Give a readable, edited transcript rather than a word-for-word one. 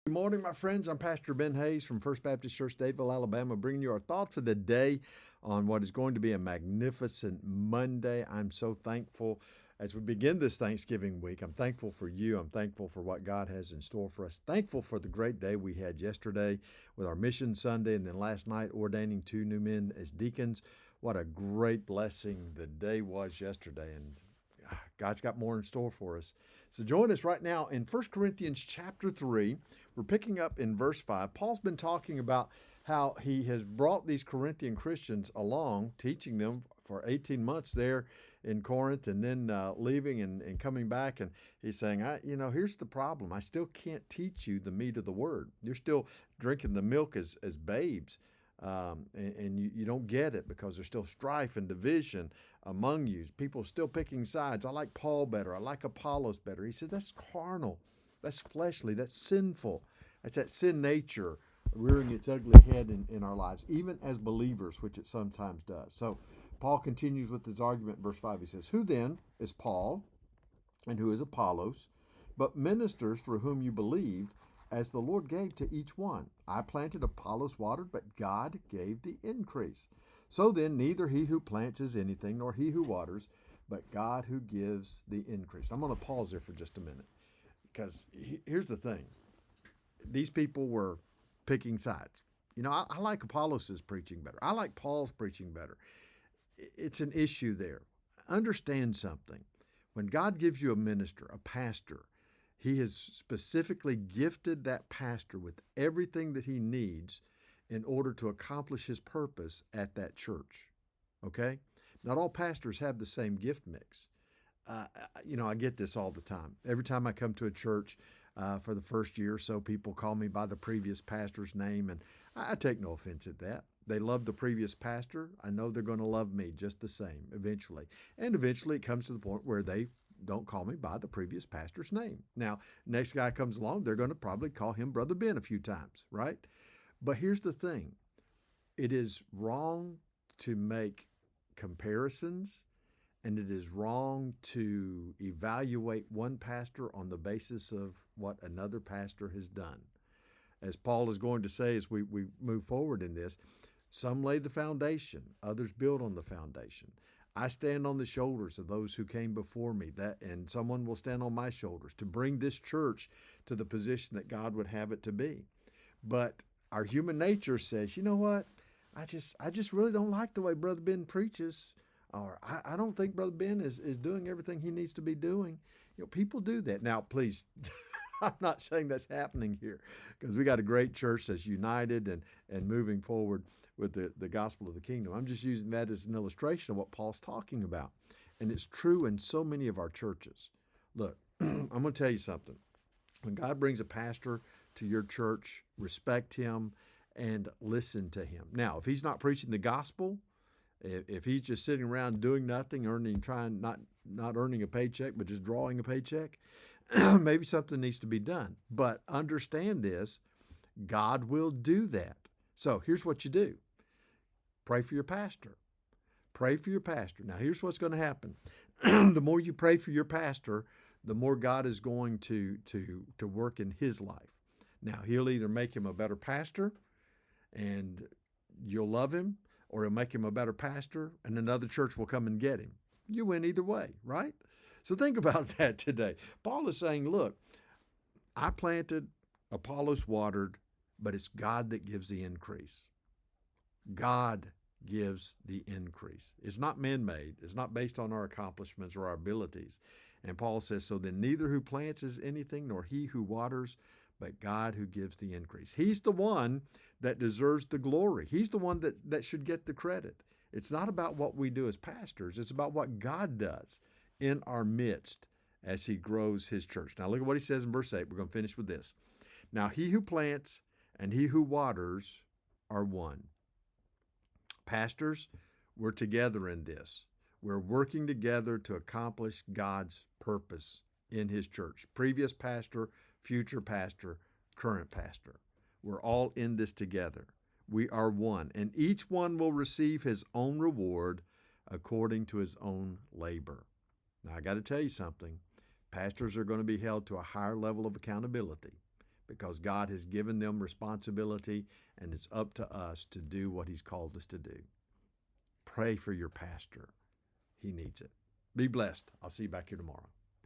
Good morning, my friends. I'm Pastor Ben Hayes from First Baptist Church, Dadeville, Alabama, bringing you our thought for the day on what is going to be a magnificent Monday. I'm so thankful as we begin this Thanksgiving week. I'm thankful for you. I'm thankful for what God has in store for us. Thankful for the great day we had yesterday with our Mission Sunday, and then last night ordaining two new men as deacons. What a great blessing the day was yesterday, and God's got more in store for us. So join us right now in 1 Corinthians chapter 3. We're picking up in verse 5. Paul's been talking about how he has brought these Corinthian Christians along, teaching them for 18 months there in Corinth, and then leaving and coming back. And he's saying, here's the problem. I still can't teach you the meat of the word. You're still drinking the milk as babes. And you don't get it because there's still strife and division among you. People still picking sides. I like Paul better. I like Apollos better. He said that's carnal. That's fleshly. That's sinful. That's that sin nature rearing its ugly head in our lives, even as believers, which it sometimes does. So Paul continues with his argument in verse 5. He says, "Who then is Paul and who is Apollos, but ministers through whom you believed, as the Lord gave to each one. I planted, Apollos watered, but God gave the increase. So then, neither he who plants is anything, nor he who waters, but God who gives the increase." I'm going to pause there for just a minute, because here's the thing. These people were picking sides. I like Apollos' preaching better. I like Paul's preaching better. It's an issue there. Understand something. When God gives you a minister, a pastor, he has specifically gifted that pastor with everything that he needs in order to accomplish his purpose at that church. Okay? Not all pastors have the same gift mix. I get this all the time. Every time I come to a church for the first year or so, people call me by the previous pastor's name, and I take no offense at that. They love the previous pastor. I know they're going to love me just the same eventually. And eventually it comes to the point where they don't call me by the previous pastor's name. Now, next guy comes along, they're going to probably call him Brother Ben a few times, right? But here's the thing. It is wrong to make comparisons, and it is wrong to evaluate one pastor on the basis of what another pastor has done. As Paul is going to say as we move forward in this, some lay the foundation, others build on the foundation. I stand on the shoulders of those who came before me, and someone will stand on my shoulders to bring this church to the position that God would have it to be. But our human nature says, you know what? I just really don't like the way Brother Ben preaches, or I don't think Brother Ben is doing everything he needs to be doing. People do that. Now, please, I'm not saying that's happening here, because we got a great church that's united and moving forward with the gospel of the kingdom. I'm just using that as an illustration of what Paul's talking about. And it's true in so many of our churches. Look, I'm going to tell you something. When God brings a pastor to your church, respect him and listen to him. Now, if he's not preaching the gospel, if he's just sitting around doing nothing, not earning a paycheck, but just drawing a paycheck, maybe something needs to be done. But understand this, God will do that. So here's what you do. Pray for your pastor. Pray for your pastor. Now, here's what's going to happen. The more you pray for your pastor, the more God is going to work in his life. Now, he'll either make him a better pastor and you'll love him, or he'll make him a better pastor and another church will come and get him. You win either way, right? So think about that today. Paul is saying, look, I planted, Apollos watered, but it's God that gives the increase. God gives the increase. It's not man-made. It's not based on our accomplishments or our abilities. And Paul says, so then neither who plants is anything, nor he who waters, but God who gives the increase. He's the one that deserves the glory. He's the one that should get the credit. It's not about what we do as pastors. It's about what God does in our midst as he grows his church. Now look at what he says in verse 8. We're going to finish with this. Now he who plants and he who waters are one. Pastors, we're together in this. We're working together to accomplish God's purpose in his church. Previous pastor, future pastor, current pastor. We're all in this together. We are one, and each one will receive his own reward according to his own labor. Now, I got to tell you something. Pastors are going to be held to a higher level of accountability because God has given them responsibility, and it's up to us to do what He's called us to do. Pray for your pastor. He needs it. Be blessed. I'll see you back here tomorrow.